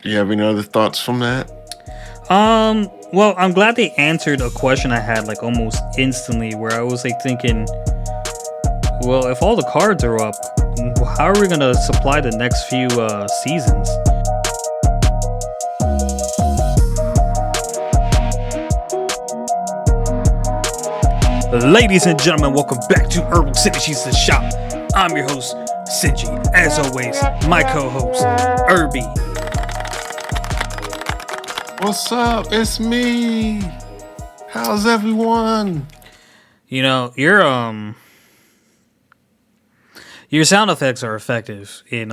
Do you have any other thoughts from that? Well, I'm glad they answered a question I had like almost instantly, where I was like thinking, well, if all the cards are up, how are we gonna supply the next few seasons? Ladies and gentlemen, welcome back to Irbal Sinergy, the shop. I'm your host, Sinji. As always, my co-host, Irby. What's up? It's me. How's everyone? You know, your sound effects are effective in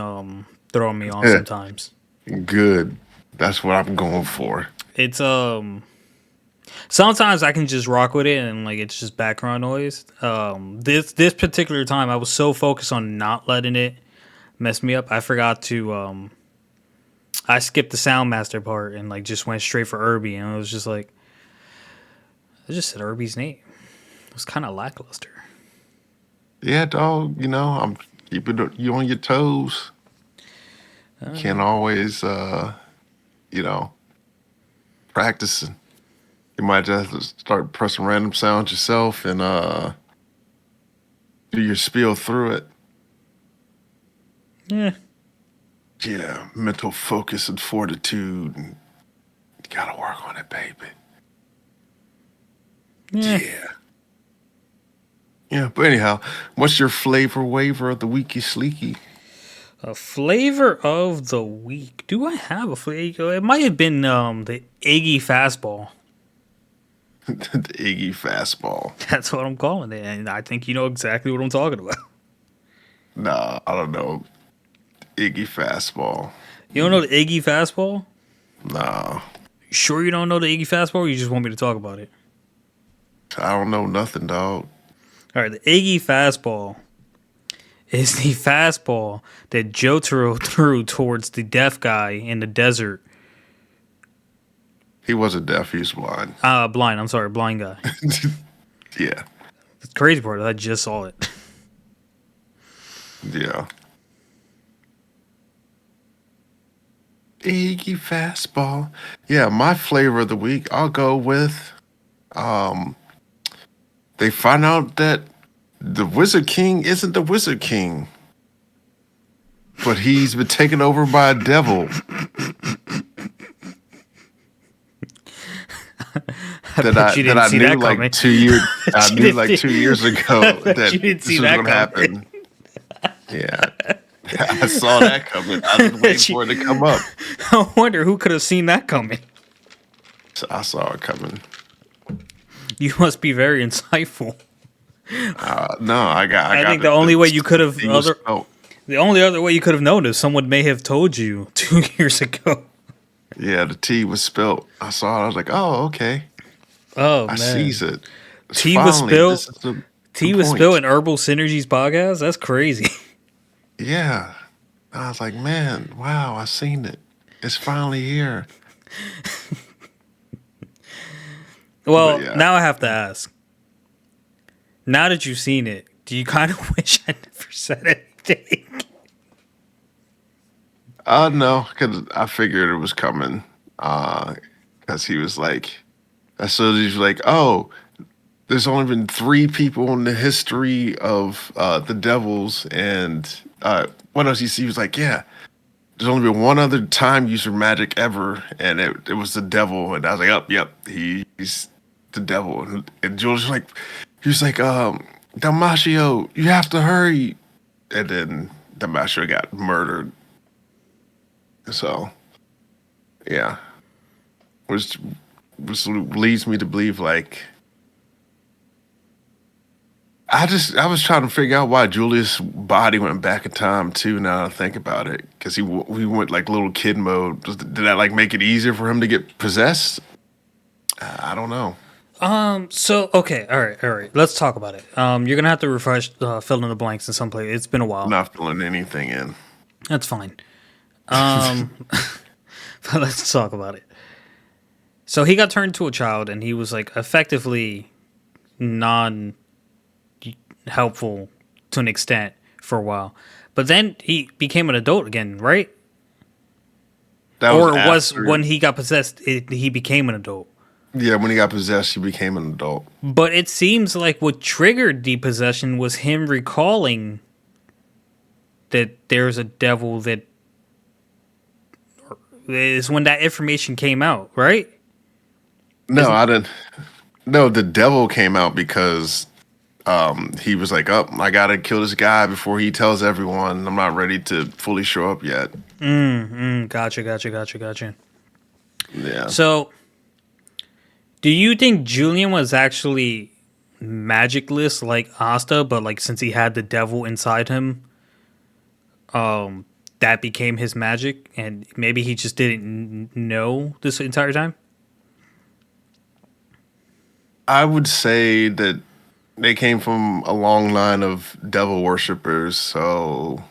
throwing me off sometimes. Good. That's what I'm going for. It's sometimes I can just rock with it and like it's just background noise. This particular time I was so focused on not letting it mess me up, I forgot to I skipped the sound master part and like just went straight for Irby, and it was just like I just said Irby's name. It was kind of lackluster. Yeah, dog. I'm keeping you on your toes. You can't always, practicing. You might just have to start pressing random sounds yourself and do your spiel through it. Yeah. Yeah, mental focus and fortitude. And you gotta work on it, baby. Yeah. Yeah. Yeah, but anyhow, what's your flavor waiver of the weeky sleeky? A flavor of the week. Do I have a flavor? It might have been the Iggy fastball. The Iggy fastball. That's what I'm calling it, and I think you know exactly what I'm talking about. Nah, I don't know. Iggy fastball. You don't know the Iggy fastball? Nah, You sure you don't know the Iggy fastball, or you just want me to talk about it? I don't know nothing, dog. All right, the Iggy fastball is the fastball that Jotaro threw towards the deaf guy in the desert. He wasn't deaf, he was blind. Blind. I'm sorry, blind guy. Yeah, The crazy part is I just saw it. yeah. Iggy fastball. Yeah, my flavor of the week, I'll go with they find out that the Wizard King isn't the Wizard King, but he's been taken over by a devil. that I knew like 2 years. I knew like 2 years ago that you didn't this see was that going to happen. Yeah, I saw that coming. I was waiting for it to come up. I wonder who could have seen that coming. So I saw it coming. You must be very insightful. No, I got. I think it. the only way you could have It was- oh, the only other way you could have known is someone may have told you 2 years ago. yeah, the tea was spilt. I saw it. I was like, oh, okay. Oh I man, sees it. tea was Finally, spilled. this is the Tea was point. spilled in Herbal Synergy's podcast. That's crazy. Yeah. I was like, man, wow, I seen it. It's finally here. Well, yeah. now I have to ask. Now that you've seen it, do you kind of wish I never said anything? No, because I figured it was coming. Because he was like, as soon as he's like, oh, there's only been 3 people in the history of the Devils, and what else? He was like, yeah, there's only been one other time user magic ever, and it was the Devil, and I was like, oh, yep, he's the Devil, and Jules was like, he was like, Damasio, you have to hurry, and then Damasio got murdered. So, yeah, which leads me to believe like. I was trying to figure out why Julius' body went back in time too. Now that I think about it, because he went like little kid mode. Did that like make it easier for him to get possessed? I don't know. So okay, all right. Let's talk about it. You're gonna have to refresh, fill in the blanks in some place. It's been a while. I'm not filling anything in. That's fine. But let's talk about it. So he got turned into a child, and he was like effectively non helpful to an extent for a while. But then he became an adult again, right? That was Or was after. when he got possessed, he became an adult. Yeah, when he got possessed, he became an adult. But it seems like what triggered the possession was him recalling that there's a devil that is when that information came out, right? No, Isn't I didn't. No, the devil came out because he was like, "Oh, I gotta kill this guy before he tells everyone. I'm not ready to fully show up yet." gotcha. Yeah, So, do you think Julian was actually magicless like Asta, but like since he had the devil inside him, that became his magic, and maybe he just didn't know this entire time? I would say that they came from a long line of devil worshippers, so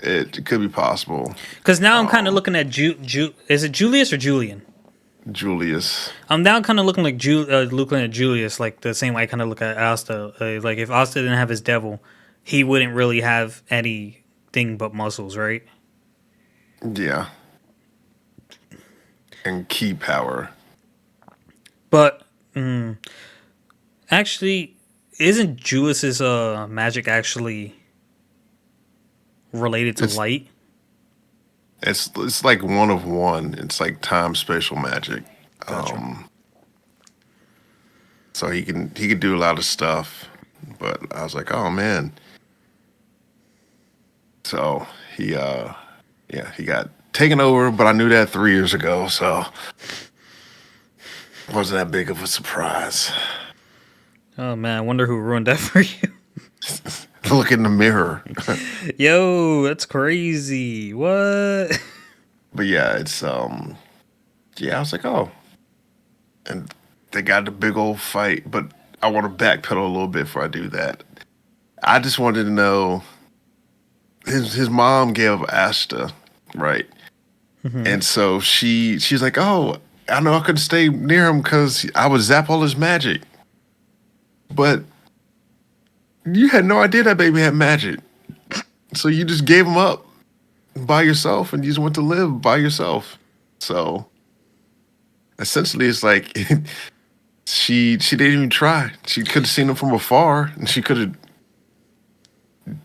it could be possible. Because now I'm kind of Um, looking at is it Julius or Julian? Julius. I'm now kind of looking like looking at Julius, like the same way I kind of look at Asta. Like if Asta didn't have his devil, he wouldn't really have anything but muscles, right? Yeah, and key power. But actually, isn't Julius's magic actually related to It's light? it's like one of one. It's like time spatial magic. Gotcha. Um, so he could do a lot of stuff. But I was like, oh man. So he yeah, he got taken over, but I knew that 3 years ago, so it wasn't that big of a surprise. Oh man, I wonder who ruined that for you. Look in the mirror. Yo, that's crazy. What? But yeah, it's yeah, I was like, oh. And they got the big old fight, but I want to backpedal a little bit before I do that. I just wanted to know his mom gave Asta, right? And so she's like, "Oh, I know I couldn't stay near him because I would zap all his magic." But you had no idea that baby had magic, so you just gave him up by yourself, and you just went to live by yourself. So essentially, it's like she didn't even try. She could have seen him from afar, and she could have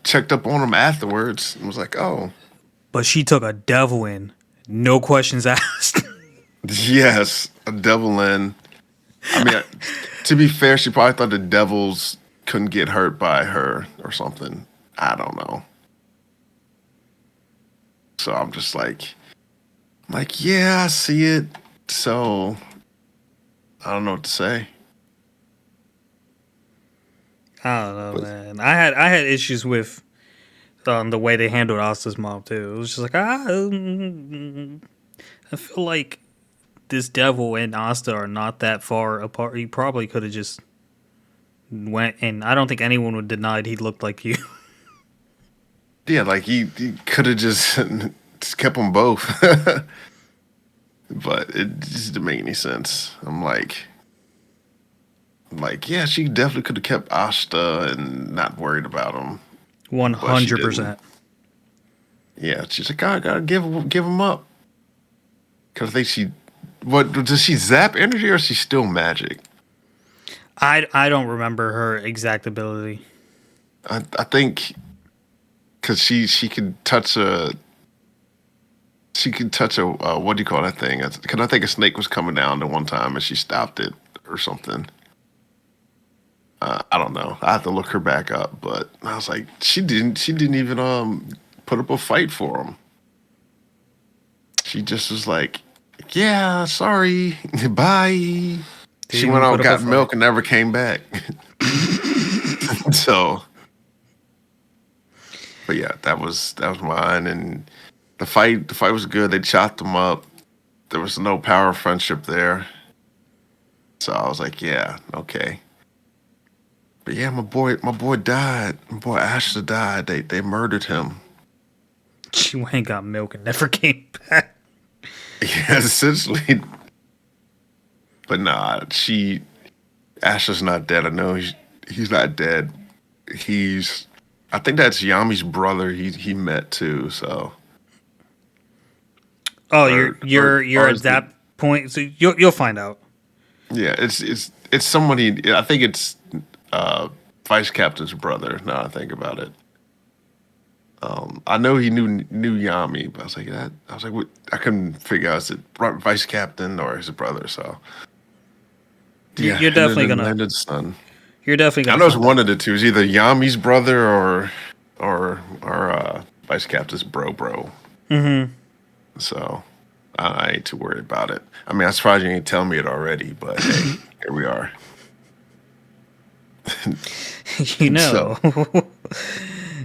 checked up on him afterwards and was like, "Oh, But she took a devil in, no questions asked. yes, a devil in." I mean, to be fair, she probably thought the devils couldn't get hurt by her or something. I don't know. So I'm just like, yeah, I see it. So I don't know what to say. I don't know, But man. I had issues with the way they handled Asta's mom too. It was just like I feel like this devil and Asta are not that far apart. He probably could have just went, and I don't think anyone would deny he looked like you. yeah, like he could have just kept them both. But it just didn't make any sense. I'm like, yeah, she definitely could have kept Asta and not worried about him, One but she hundred didn't. percent. Yeah, she's like, I gotta give him up. Cause I think what does she zap energy or is she still magic? I don't remember her exact ability. I think because she could touch a what do you call that thing? Because I think a snake was coming down the one time and she stopped it or something. I don't know. I have to look her back up, but I was like, she didn't even put up a fight for him. She just was like, yeah, sorry, bye. She Didn't went even out, put up a got fight. milk, and never came back. So, but yeah, that was mine. And the fight was good. They chopped them up. There was no power of friendship there. So I was like, yeah, okay. But yeah, my boy died. My boy Ashley died. They murdered him. She went and got milk and never came back. Yeah, essentially. But nah, Ashley's not dead. I know he's not dead. He's I think that's Yami's brother he met too, so Oh, you're or at is it? that point, so you'll find out. Yeah, it's somebody. I think it's uh, vice captain's brother. Now I think about it. I know he knew Yami, but I was like that. I was like, what? I couldn't figure out is it vice captain or his brother. So yeah, You're and then definitely gonna Atlanta's son. you're definitely I gonna know it's find one out. of the two. It's either Yami's brother or vice captain's bro. So I ain't too worried about it. I mean, I'm surprised you ain't tell me it already, but hey, here we are. You So know,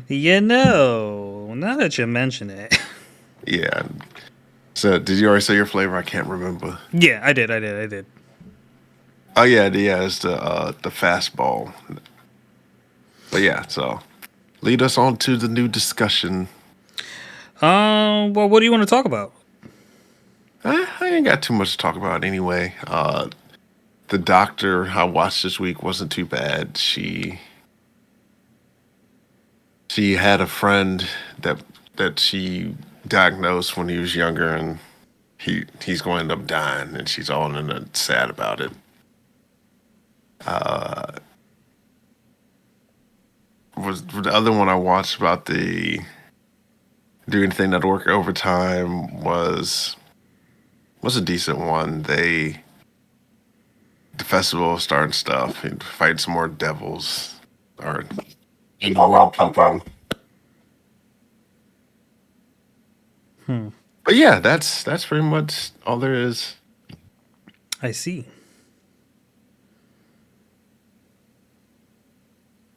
you know. Now that you mention it, yeah. So did you already say your flavor? I can't remember. yeah, I did. Oh yeah, it's the fastball. But yeah, so lead us on to the new discussion. Well, what do you want to talk about? I ain't got too much to talk about anyway. The doctor I watched this week wasn't too bad. She had a friend that she diagnosed when he was younger, and he's going to end up dying, and she's all in a sad about it. Was the other one I watched about the do anything that work overtime was a decent one. The festival starting stuff and fight some more devils or in the world people. But yeah, that's pretty much all there is. I see.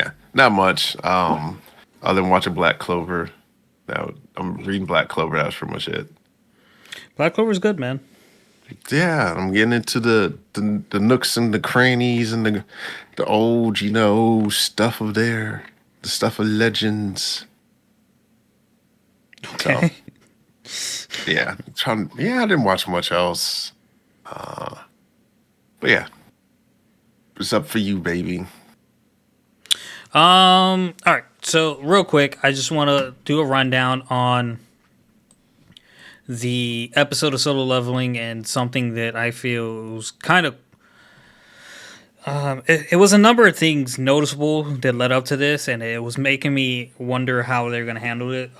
Yeah, not much. Other than watching Black Clover. Now I'm reading Black Clover. That's pretty much it. Black Clover's good, man. Yeah, I'm getting into the nooks and the crannies and the old, stuff of there, the stuff of legends. So Okay. yeah, I didn't watch much else. But yeah, it's up for you, baby. All right. So real quick, I just want to do a rundown on the episode of Solo Leveling and something that I feel was kind of. It was a number of things noticeable that led up to this, and it was making me wonder how they're going to handle it.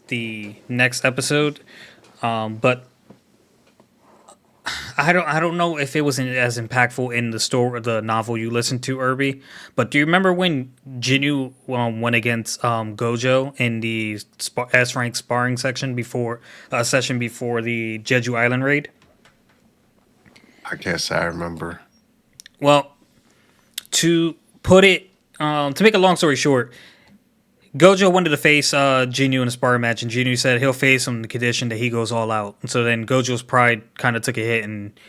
The next episode, but I don't know if it was as impactful in the story, the novel you listened to, Irby. But do you remember when Jinyu went against Gojo in the S rank sparring section before session before the Jeju Island raid? I guess I remember. Well, to put it to make a long story short, Gojo wanted to face Jinyu in a sparring match, and Jinyu said he'll face him in the condition that he goes all out. And so then Gojo's pride kind of took a hit, and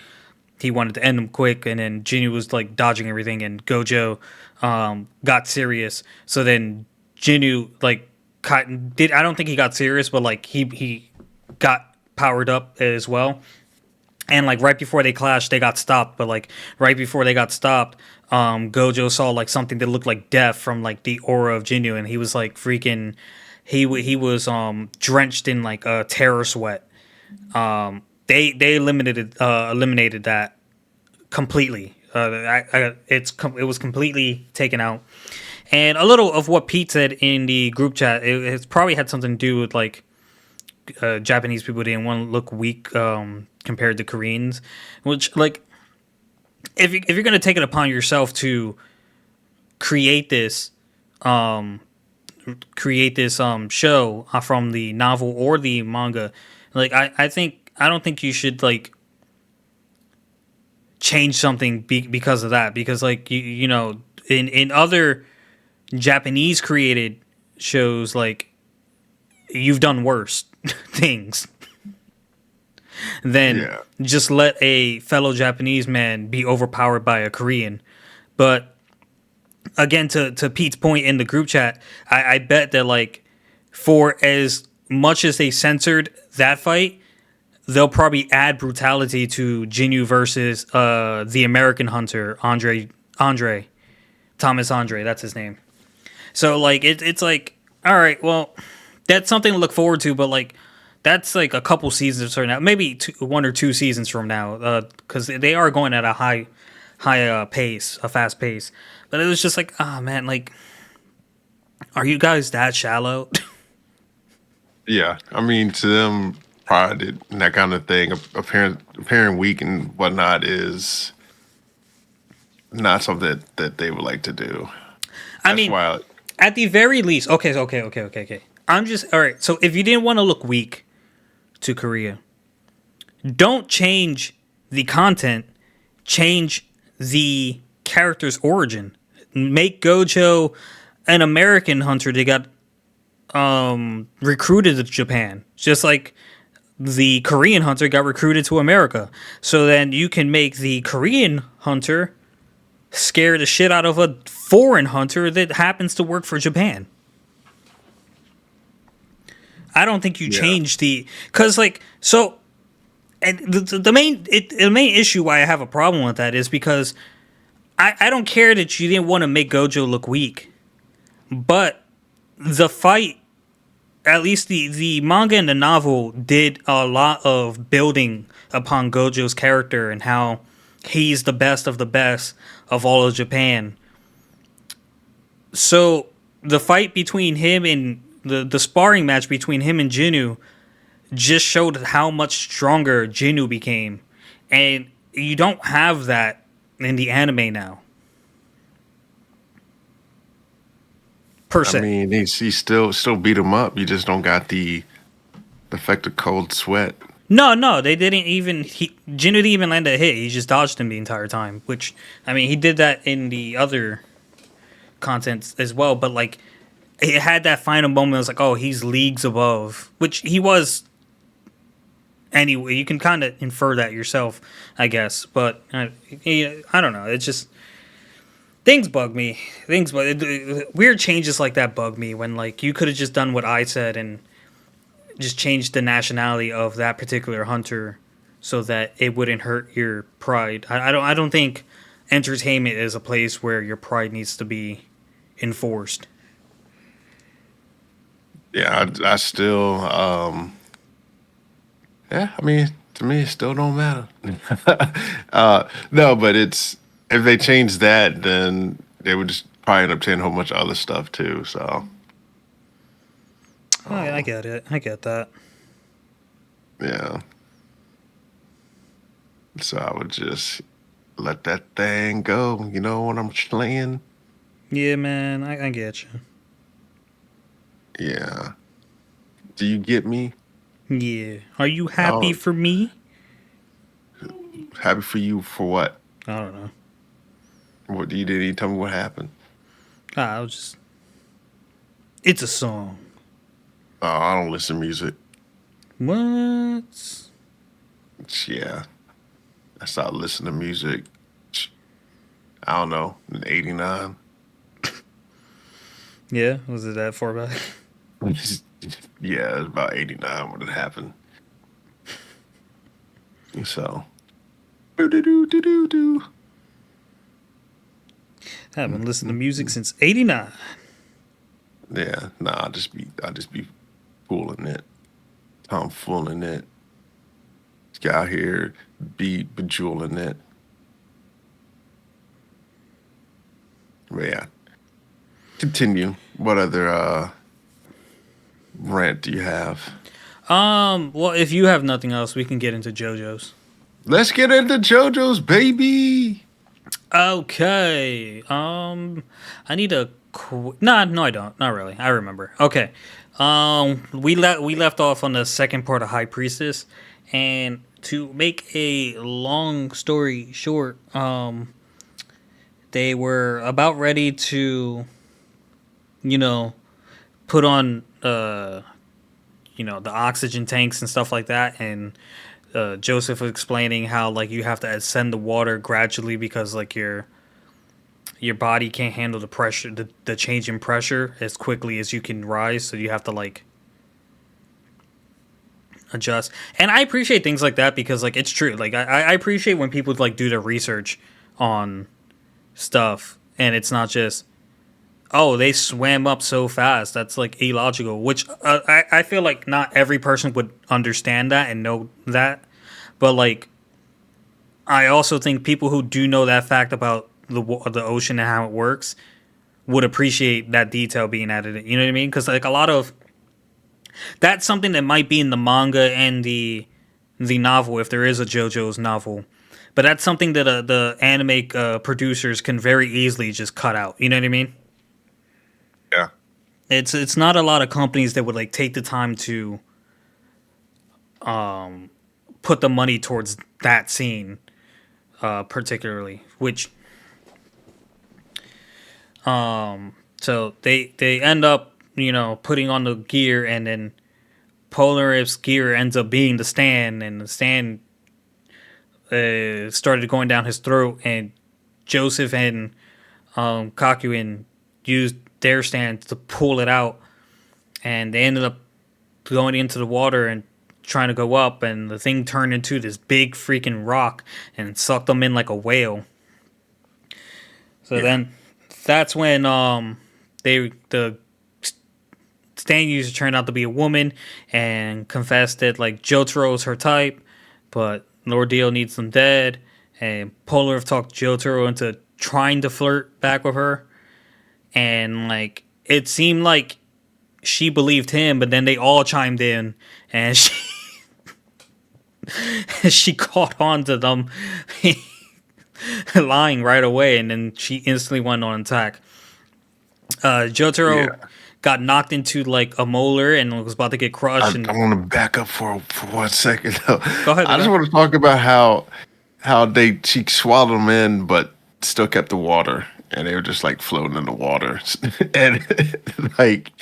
he wanted to end him quick. And then Jinyu was like dodging everything, and Gojo got serious. So then Jinyu like did I don't think he got serious, but like he got powered up as well. And like right before they clashed, they got stopped. But like right before they got stopped, Gojo saw like something that looked like death from like the aura of Jinyu, and he was like freaking. He was drenched in like a terror sweat. They eliminated that completely. It was completely taken out. And a little of what Pete said in the group chat, it's probably had something to do with like Japanese people didn't want to look weak compared to Koreans, which like if you're gonna take it upon yourself to create this um show from the novel or the manga, like I don't think you should like change something because of that, because like you know in other Japanese created shows, like you've done worse things than Yeah, just let a fellow Japanese man be overpowered by a Korean. But again, to Pete's point in the group chat, I bet that like for as much as they censored that fight, they'll probably add brutality to Jinyu versus the American hunter Andre Thomas Andre. That's his name. So like it's like all right, well, that's something to look forward to. But like That's like a couple seasons from now, maybe one or two seasons from now, because they are going at a high pace, a fast pace. But it was just like, ah, man, like, are you guys that shallow? Yeah, I mean, to them, pride and that kind of thing, appearing weak and whatnot is not something that they would like to do. I That's mean, why, at the very least, okay. I'm just all right. So if you didn't want to look weak to Korea, don't change the content, change the character's origin. Make Gojo an American hunter. They got recruited to Japan, just like the Korean hunter got recruited to America. So then you can make the Korean hunter scare the shit out of a foreign hunter that happens to work for Japan. I don't think you yeah, change the because like so and the main issue why I have a problem with that is because I don't care that you didn't want to make Gojo look weak, but the fight, at least the manga and the novel, did a lot of building upon Gojo's character and how he's the best of the best of all of Japan. So the fight between him and the sparring match between him and Jinu just showed how much stronger Jinu became. And you don't have that in the anime now, per I se. mean, he still beat him up. You just don't got the effect of cold sweat. No, they didn't even. Jinu didn't even land a hit. He just dodged him the entire time. Which, I mean, he did that in the other contents as well. But like, it had that final moment. It was like, oh, he's leagues above, which he was. Anyway, you can kind of infer that yourself, I guess. But I don't know. It's just things bug me. Weird changes like that bug me when like you could have just done what I said and just changed the nationality of that particular hunter so that it wouldn't hurt your pride. I don't think entertainment is a place where your pride needs to be enforced. Yeah, I still, yeah, I mean, to me, it still don't matter. No, but it's if they change that, then they would just probably end up changing a whole bunch of other stuff too. So, I um, get it. I get that. yeah, so I would just let that thing go. You know what I'm saying? Yeah, man. I get you. Yeah. Do you get me? Yeah. Are you happy Oh, for me? happy for you for what? I don't know. What you did? You tell me what happened? I was just. It's a song. Oh, I don't listen to music. What? Yeah, I started listening to music. I don't know, in '89. Yeah. Was it that far back? Yeah, it was about '89 when it happened. So, do do do do do do. I haven't listened to music since '89. Yeah, nah, I just be fooling it. I'm fooling it. Get out here, be bejeweling it. But yeah, continue. What other rant do you have? Well, if you have nothing else, we can get into JoJo's. Let's get into JoJo's baby. Okay. I need a. Nah, no, I don't. Not really. I remember. Okay. We left off on the second part of High Priestess, and to make a long story short, they were about ready to, you know, put on the oxygen tanks and stuff like that, and Joseph was explaining how like you have to ascend the water gradually because like your body can't handle the pressure, the change in pressure as quickly as you can rise, so you have to like adjust. And I appreciate things like that because like it's true. Like I appreciate when people like do their research on stuff and it's not just Oh, they swam up so fast. That's like illogical. Which I feel like not every person would understand that and know that, but like I also think people who do know that fact about the ocean and how it works would appreciate that detail being added in. You know what I mean? Because like a lot of that's something that might be in the manga and the novel if there is a JoJo's novel. But that's something that the anime producers can very easily just cut out. You know what I mean? Yeah. It's not a lot of companies that would like take the time to put the money towards that scene particularly. Which so they end up putting on the gear, and then Polnareff's gear ends up being the stand, and the stand started going down his throat, and Joseph and Kakuin used their stand to pull it out, and they ended up going into the water and trying to go up, and the thing turned into this big freaking rock and sucked them in like a whale. So Yeah. then that's when the stand user turned out to be a woman and confessed that like Jotaro is her type, but Lord Dio needs them dead. And Polar talked Jotaro into trying to flirt back with her, and like it seemed like she believed him, but then they all chimed in, and she she caught on to them lying right away, and then she instantly went on attack. Jotaro Yeah. got knocked into like a molar and was about to get crushed. I And want to back up for 1 second though. go ahead, I go just ahead. want to talk about how they she swallowed them in, but still kept the water, and they were just like floating in the water, and like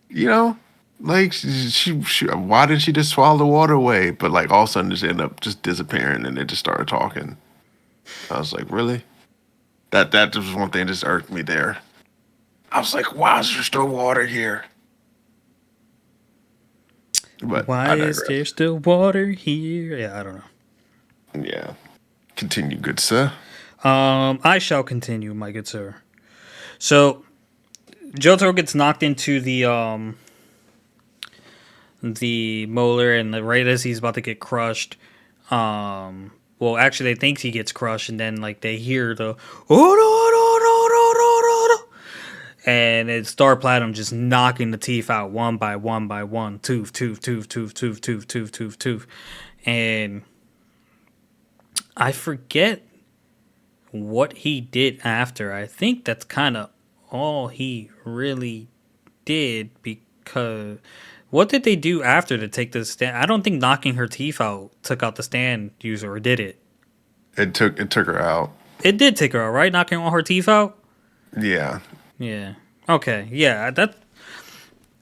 you know, like she why did she just swallow the water away? But like all of a sudden just end up just disappearing, and they just started talking. I was like, really? That was one thing that just irked me there. I was like, why is there still water here? But Why I is digress. there still water here? Yeah, I don't know. Yeah, continue, good sir. I shall continue, my good sir. So Jotaro gets knocked into the molar, and right as he's about to get crushed, well, actually, they think he gets crushed, and then like they hear the and it's Star Platinum just knocking the teeth out one by one by one, tooth, tooth, tooth, tooth, tooth, tooth, tooth, tooth, tooth, and I forget what he did after. I think that's kind of all he really did, because what did they do after to take the stand? I don't think knocking her teeth out took out the stand user, or did it? It took her out. It did take her out, right? Knocking all her teeth out? Yeah, Yeah. Okay. Yeah.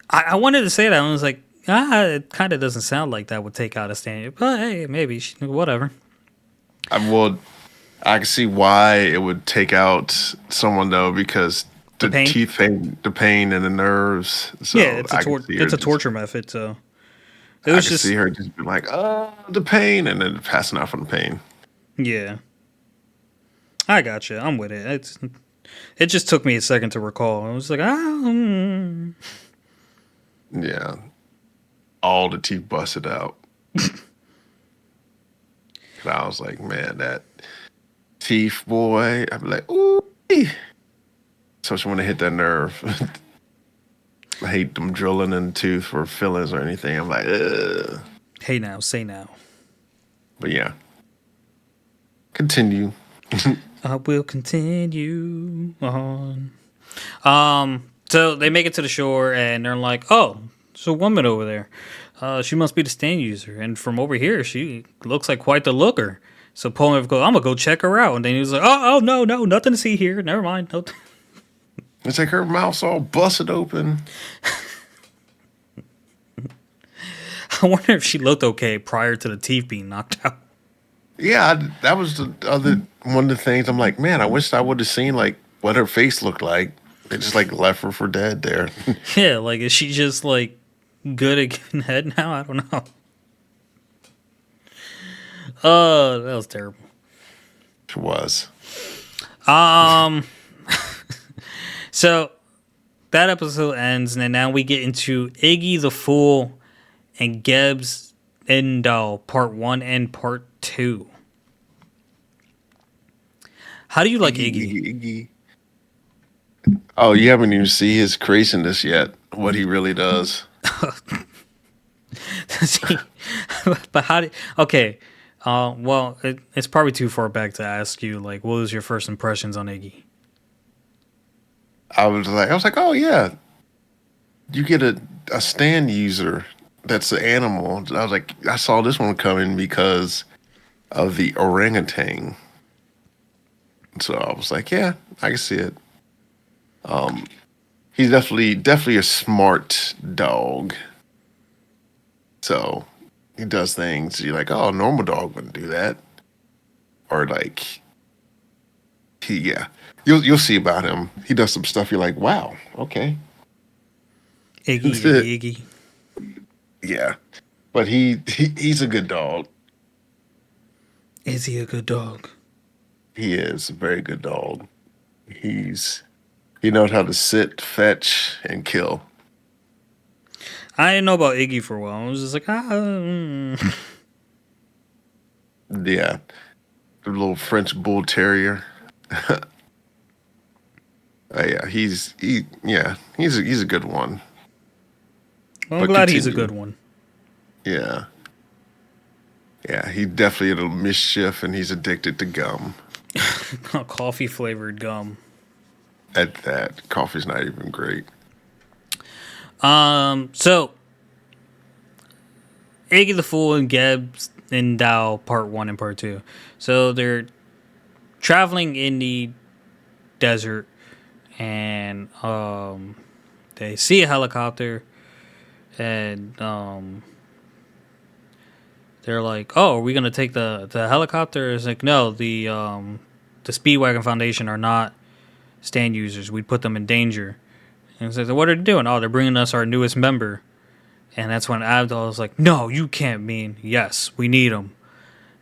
I wanted to say that. I was like, it kind of doesn't sound like that would take out a stand. But hey, maybe. Whatever. well, I can see why it would take out someone though, because The the pain? teeth pain, the pain and the nerves. Yeah, So I can see her it's a just, torture method. So it I was can see just, her just be like, oh, the pain, and then passing out from the pain. yeah. I got you. I'm with it. It just took me a second to recall. I was like, Yeah, all the teeth busted out. And I was like, man, that teeth boy. I'd be like, ooh. Especially when they hit that nerve. I hate them drilling in the tooth for fillings or anything. I'm like, ugh. hey now, say now. But yeah, continue. I will continue on. So they make it to the shore, and they're like, "Oh, there's a woman over there. She must be the stand user, and from over here, she looks like quite the looker." So Pullman goes, "I'm gonna go check her out," and then he was like, "Oh, no, no, nothing to see here. Never mind." No. It's like her mouth's all busted open. I wonder if she looked okay prior to the teeth being knocked out. Yeah, that was the other one of the things. I'm like, man, I wish I would have seen like what her face looked like. They just like left her for dead there. Yeah, like is she just like good at giving head now? I don't know. That was terrible. She was. Um, so that episode ends, and then now we get into Iggy the Fool and Geb's Endal Part 1 and Part 2. How do you like Iggy, Iggy? Iggy, Iggy. Oh, you haven't even seen his craziness yet. What he really does. See, but how do? Okay, well, it's probably too far back to ask you. Like, what was your first impressions on Iggy? I was like, oh yeah, you get a stand user that's an animal. I was like, I saw this one coming because of the orangutan. So I was like, yeah, I can see it. He's definitely a smart dog. So he does things you're like, oh, a normal dog wouldn't do that. Or like yeah. You'll see about him. He does some stuff you're like, wow, okay. Iggy, Iggy, Iggy. Yeah. But he's a good dog. Is he a good dog? He is a very good dog. He knows how to sit, fetch, and kill. I didn't know about Iggy for a while. I was just like, Yeah. The little French bull terrier. Yeah, he's a good one. Well, I'm But glad he's a good continue. one. Yeah. Yeah, he definitely a mischief and he's addicted to gum. Coffee flavored gum. At that, coffee's not even great. So Iggy the Fool and Gebs and Dow Part 1 and Part 2. So they're traveling in the desert, and they see a helicopter, and they're like, "Oh, are we gonna take the helicopter?" It's like, "No, the Speedwagon Foundation are not stand users. We'd put them in danger." And it's like, "What are they doing?" "Oh, they're bringing us our newest member." And that's when Abdul was like, "No, you can't mean yes. We need him."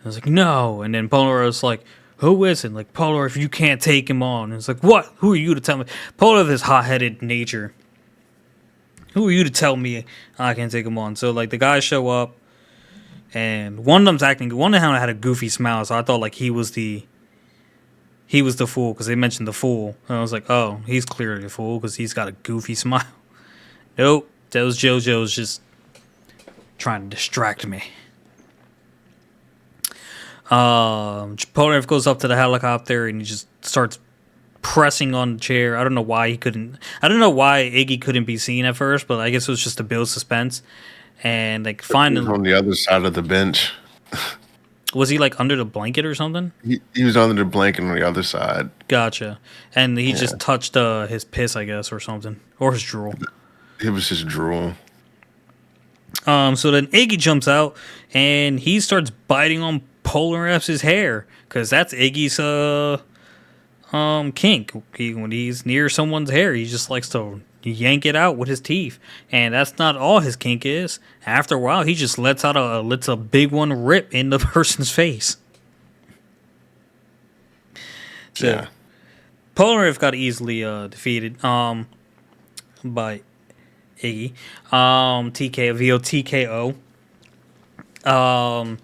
I was like, "No." And then Polar was like, "Who is it?" Like, "Polar, if you can't take him on." And it's like, "What? Who are you to tell me?" Polar, this hot-headed nature. Who are you to tell me I can't take him on? So like the guys show up, and one of them's acting. One of them had a goofy smile, so I thought like he was the fool because they mentioned the fool, and I was like, "Oh, he's clearly a fool because he's got a goofy smile." Nope, that was JoJo's just trying to distract me. Polnareff goes up to the helicopter and he just starts pressing on the chair. I don't know why he couldn't. I don't know why Iggy couldn't be seen at first, but I guess it was just to build suspense. And like He was finally, on the other side of the bench. was he like under the blanket or something? He was under the blanket on the other side. Gotcha. And he Yeah. just touched his piss, I guess, or something, or his drool. It was just drool. So then Iggy jumps out and he starts biting on Polareff's hair because that's Iggy's kink. When he's near someone's hair, he just likes to yank it out with his teeth, and that's not all his kink is. After a while, he just lets a big one rip in the person's face. So Yeah. Polnareff got easily defeated by Iggy. TKO VO TKO.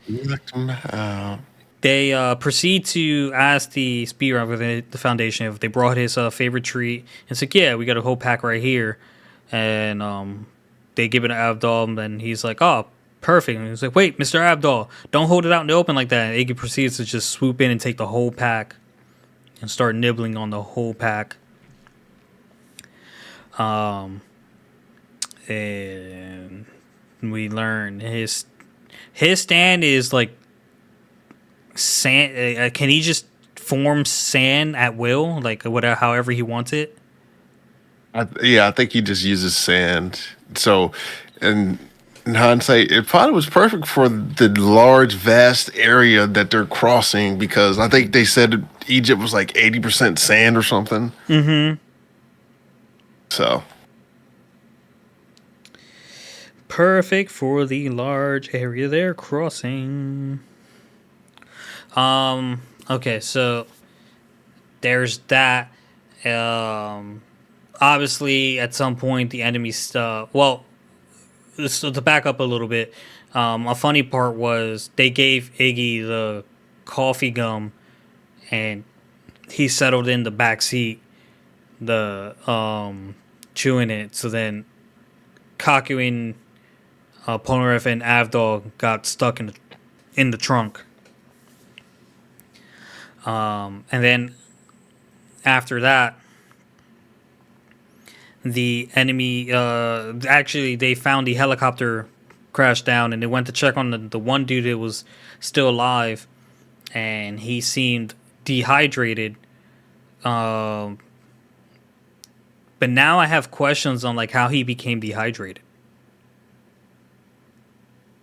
You looked him out. They proceed to ask the speedrun within the foundation if they brought his favorite treat. It's like, yeah, we got a whole pack right here, and they give it to Abdul, and he's like, oh, perfect. And he's like, wait, Mr. Abdul, don't hold it out in the open like that. And Iggy proceeds to just swoop in and take the whole pack and start nibbling on the whole pack. And we learn his stand is like sand. Can he just form sand at will, like whatever, however he wants it? Yeah, I think he just uses sand. So, and in hindsight, it probably was perfect for the large, vast area that they're crossing because I think they said Egypt was like 80% sand or something. Mm-hmm. So, Perfect for the large area they're crossing. Okay, so there's that. obviously, at some point, the enemy's. So to back up a little bit, a funny part was they gave Iggy the coffee gum, and he settled in the back seat, the chewing it. So then Kakuin, Polnareff, and Avdol got stuck in the trunk. And then after that, the enemy actually they found the helicopter crashed down, and they went to check on the one dude that was still alive, and he seemed dehydrated. Um, but now I have questions on like how he became dehydrated.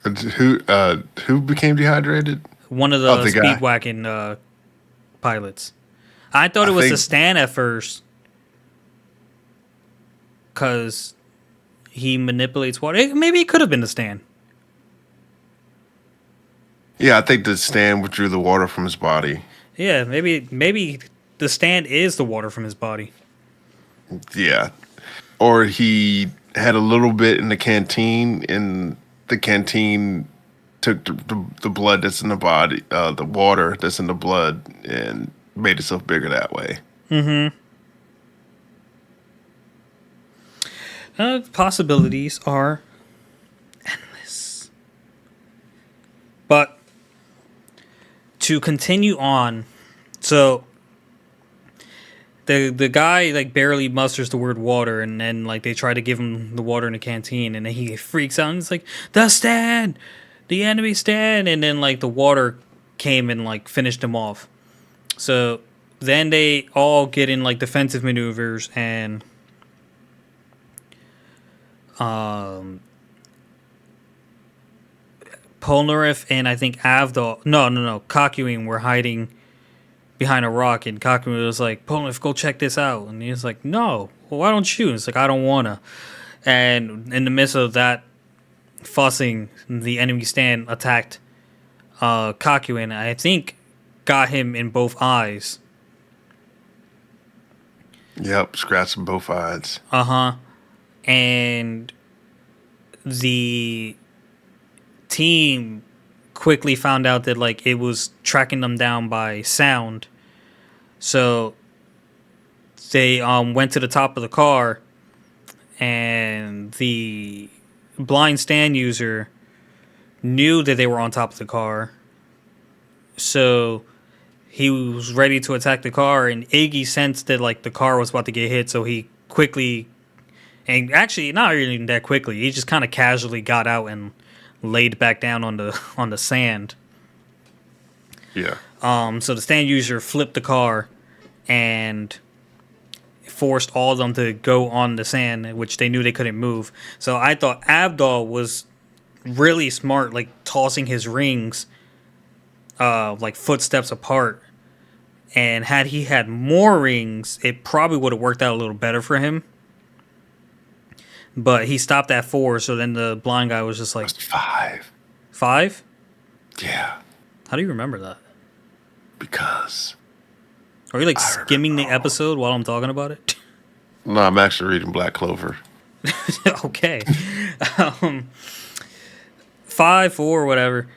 Who became dehydrated? One of Oh, the the guy. speedwhacking pilots. I thought I it was the think. Stan at first because he manipulates water. Maybe it could have been the Stan. Yeah, I think the stand withdrew the water from his body. Yeah, maybe the Stan is the water from his body. Yeah, or he had a little bit in the canteen, and the canteen took the blood that's in the body, the water that's in the blood, and made itself bigger that way. Possibilities are endless. But to continue on, so the guy like barely musters the word water, and then like they try to give him the water in the canteen, and then he freaks out and he's like, "The stand, the enemy stand," and then like the water came and like finished him off. So then they all get in like defensive maneuvers, and um Polnareff and I think Avdol, no, Kakuin were hiding behind a rock, and Kakuin was like, "Polnareff, go check this out," and he was like, "No, well, why don't you?" And it's like, "I don't wanna." And in the midst of that fussing, the enemy stand attacked Kakuin. I think got him in both eyes. Yep, scratching both eyes. Uh huh. And the team quickly found out that like it was tracking them down by sound. So they went to the top of the car, and the blind stand user knew that they were on top of the car. So he was ready to attack the car, and Iggy sensed that like the car was about to get hit, so he quickly, and actually not even that quickly, he just kind of casually got out and laid back down on the sand. Yeah. So the stand user flipped the car and forced all of them to go on the sand, which they knew they couldn't move. So I thought Abdal was really smart, like tossing his rings, like footsteps apart. And had he had more rings, it probably would have worked out a little better for him. But he stopped at 4, so then the blind guy was just like, That's 5. 5? Yeah, How do you remember that? because Are you like I skimming the remember. episode while I'm talking about it? No, I'm actually reading Black Clover. Okay. um, 5, 4, whatever.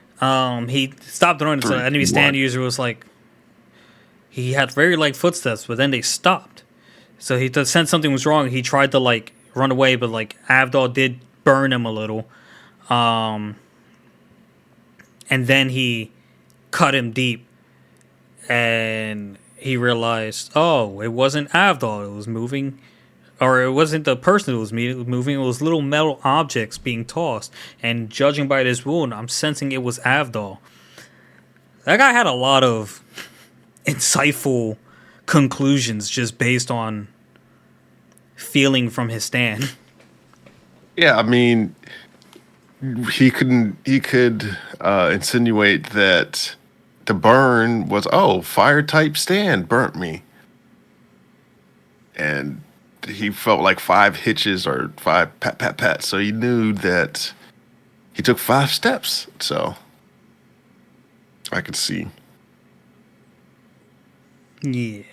He stopped throwing it, so Three, the enemy two, stand one. user was like, he had very light footsteps, but then they stopped. So he sensed something was wrong. He tried to like run away, but like Avdol did burn him a little. Um, and then he cut him deep, and he realized, oh, it wasn't Avdol. It was moving, or it wasn't the person who was moving. It was little metal objects being tossed. And judging by this wound, I'm sensing it was Avdol. That guy had a lot of insightful conclusions just based on feeling from his stand. Yeah, I mean, he could insinuate that the burn was, oh, fire type stand burnt me, and he felt like 5 hitches or 5 pat pat pat, so he knew that he took 5 steps. So I could see. Yeah.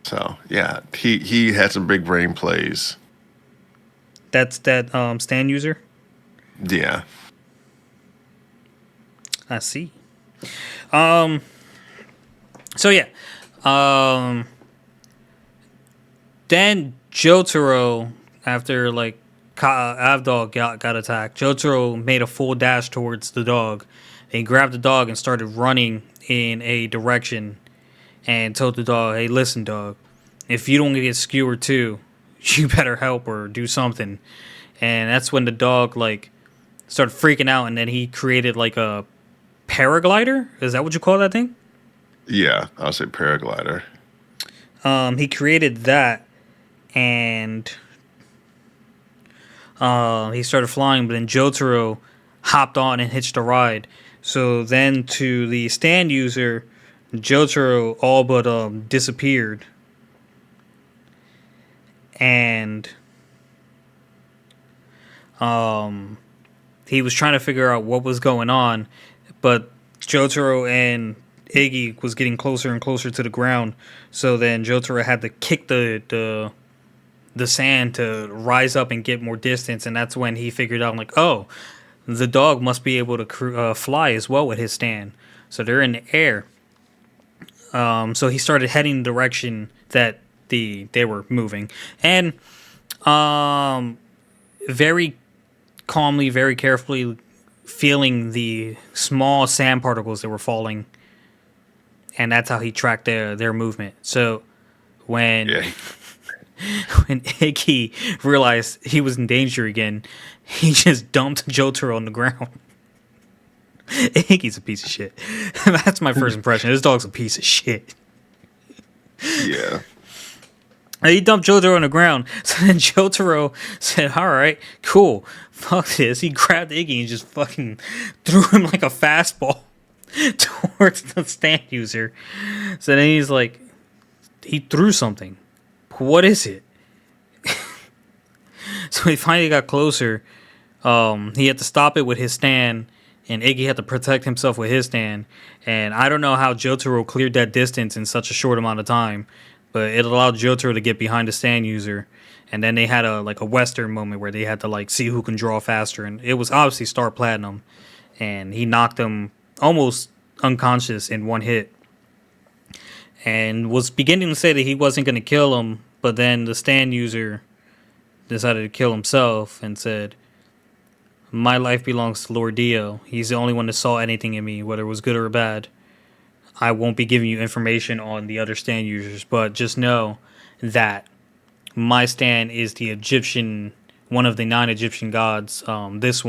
So yeah, he had some big brain plays. That's that stand user. Yeah, I see. Um. So yeah. Um. Then Jotaro, after like Avdol got attacked, Jotaro made a full dash towards the dog. He grabbed the dog and started running in a direction and told the dog, "Hey, listen, dog. If you don't get skewered too, you better help or do something." And that's when the dog like started freaking out, and then he created like a paraglider. Is that what you call that thing? yeah. I'll say paraglider. He created that, and he started flying. But then Jotaro hopped on and hitched a ride. So then, to the stand user, Jotaro all but disappeared, and um, he was trying to figure out what was going on, but Jotaro and Iggy was getting closer and closer to the ground. So then Jotaro had to kick the sand to rise up and get more distance, and that's when he figured out like, oh, the dog must be able to fly as well with his stand. So they're in the air. So he started heading the direction that they were moving, and um, very calmly, very carefully feeling the small sand particles that were falling, and that's how he tracked their movement. So when Yeah, when Iggy realized he was in danger again, he just dumped Jotaro on the ground. Iggy's a piece of shit. That's my first impression. This dog's a piece of shit. yeah, He dumped Jotaro on the ground. So then Jotaro said, "All right, cool. Fuck this." He grabbed Iggy and just fucking threw him like a fastball towards the stand user. So then he's like, he threw something. What is it? So he finally got closer. He had to stop it with his stand, and Iggy had to protect himself with his stand. And I don't know how Jotaro cleared that distance in such a short amount of time, but it allowed Jotaro to get behind the stand user. And then they had a like a Western moment where they had to like see who can draw faster, and it was obviously Star Platinum, and he knocked him almost unconscious in one hit, and was beginning to say that he wasn't going to kill him, but then the stand user decided to kill himself and said, "My life belongs to Lord Dio. He's the only one that saw anything in me, whether it was good or bad. I won't be giving you information on the other stand users, but just know that my stand is the Egyptian, one of the 9 Egyptian gods. This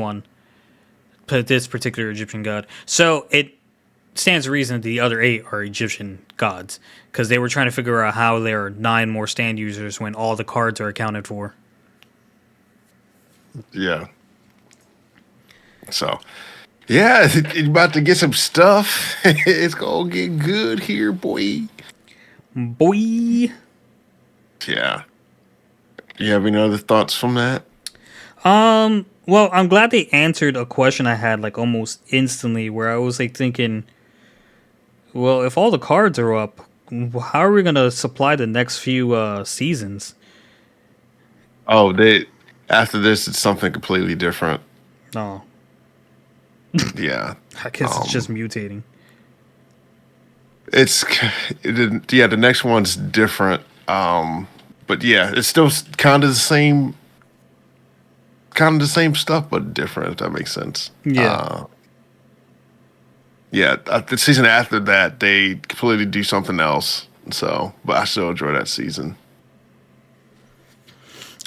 particular Egyptian god. So it stands to reason that the other 8 are Egyptian gods, because they were trying to figure out how there are 9 more stand users when all the cards are accounted for." yeah. So yeah, it's about to get some stuff. It's gonna get good here, boy. Boy. Yeah. You have any other thoughts from that? Well, I'm glad they answered a question I had like almost instantly, where I was like thinking, well, if all the cards are up, how are we gonna supply the next few seasons? Oh, they after this, it's something completely different. Oh, Yeah. I guess it's just Um, mutating. it's yeah. The next one's different. But yeah, it's still kind of the same stuff, but different. If that makes sense. Yeah, Yeah, the season after that, they completely do something else. So, but I still enjoy that season.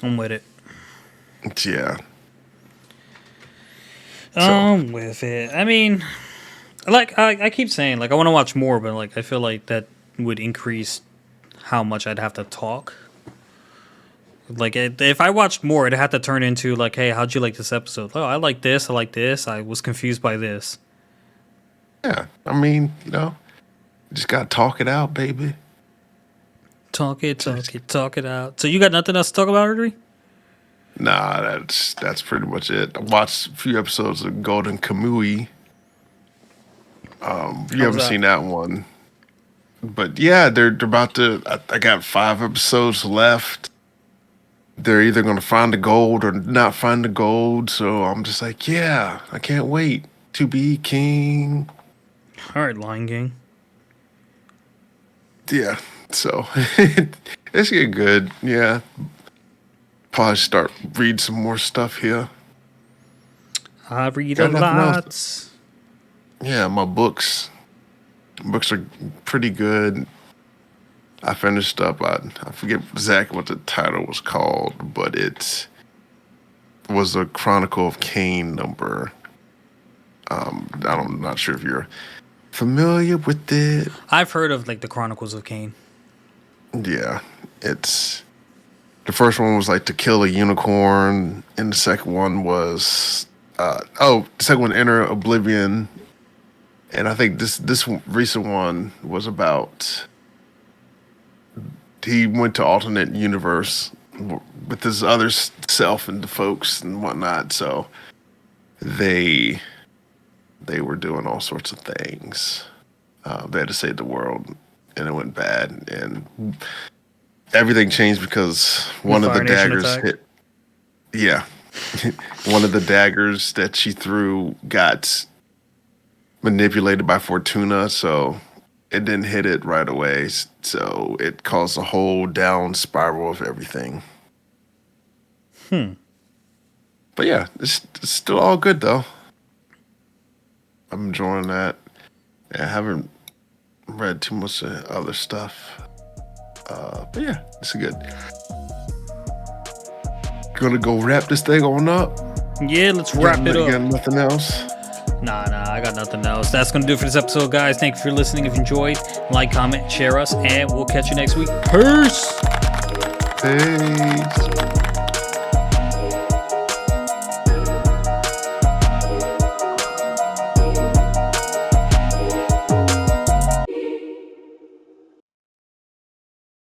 I'm with it. Yeah. So I'm with it. I mean, like I keep saying, like I want to watch more, but like I feel like that would increase how much I'd have to talk. Like if I watched more, it'd have to turn into like, "Hey, how'd you like this episode?" "Oh, I like this. I like this. I was confused by this." yeah, I mean, just gotta talk it out, baby. Talk it, Just- talk it, talk it out. So you got nothing else to talk about, Audrey? Nah, that's pretty much it. I watched a few episodes of Golden Kamui. If you How was haven't that? seen that one, But yeah, they're about to. I got 5 episodes left. They're either going to find the gold or not find the gold. So I'm just like, yeah, I can't wait to be king. All right, Lion King. Yeah. So it's getting good. Yeah. Probably start read some more stuff here. I read a Got nothing else. lot. Yeah, my books are pretty good. I finished up. I forget exactly what the title was called, but it was a Chronicle of Cain number. I'm not sure if you're familiar with it. I've heard of like the Chronicles of Cain. Yeah, it's the first one was like To Kill a Unicorn, and the second one was the second one, Enter Oblivion, and I think this recent one was about he went to alternate universe with his other self and the folks and whatnot. So they they were doing all sorts of things. They had to save the world, and it went bad, and everything changed because The one of the Fire Nation daggers attack. hit. Yeah, one of the daggers that she threw got manipulated by Fortuna, so it didn't hit it right away. So it caused a whole down spiral of everything. But yeah, it's still all good though. I'm enjoying that. Yeah, I haven't read too much other stuff. But yeah, it's good. Gonna go wrap this thing on up. Yeah, let's wrap it You up. got nothing else? Nah, I got nothing else. That's gonna do it for this episode, guys. Thank you for listening. If you enjoyed, like, comment, share us, and we'll catch you next week. Peace. Peace.